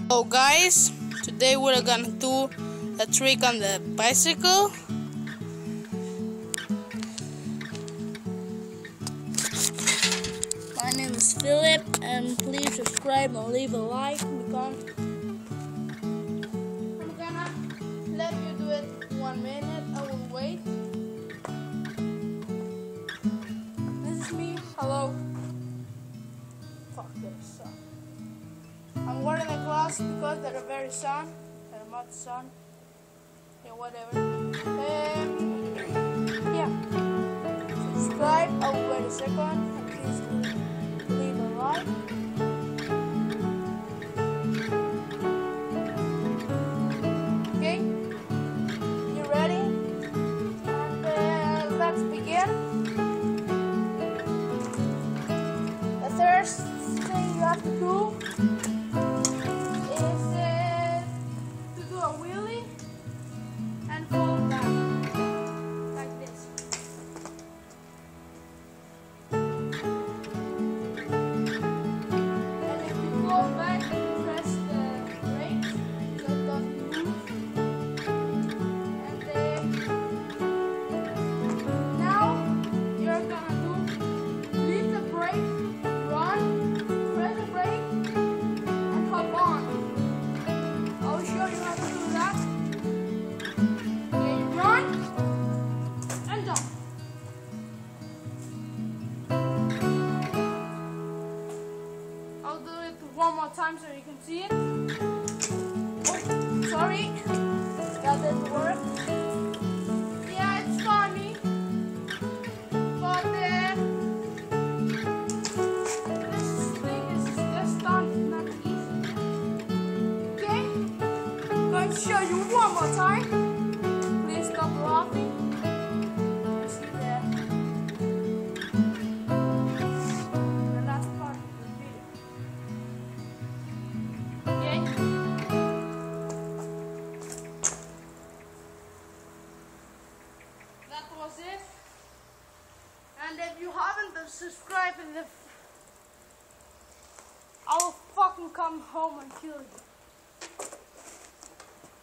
So guys, today we're gonna do a trick on the bicycle. My name is Philip, and please subscribe and leave a like because I'm gonna let you do it 1 minute. I will wait. This is me. Hello. Fuck this. I'm wearing a glass because they're very sun. They're not sun. Yeah, whatever. Yeah. Subscribe. I will wait a second. And please leave a like. Okay. You ready? And let's begin. The first thing you have to do one more time so you can see it. Oh, sorry, that didn't work. Yeah, it's funny, but this thing is just not easy. Okay, I'm going to show you one more time. Please stop laughing. You see the last part of the video. That was it. And if you haven't subscribed, I will fucking come home and kill you.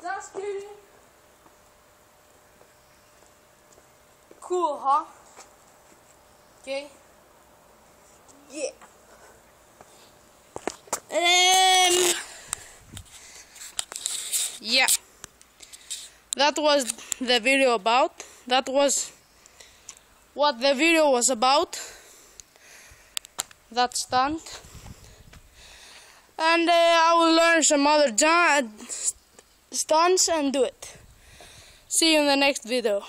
Just kidding. Cool, huh? Okay. Yeah. Yeah. That was the video about. That was what the video was about. That stunt. And I will learn some other stunts and do it. See you in the next video.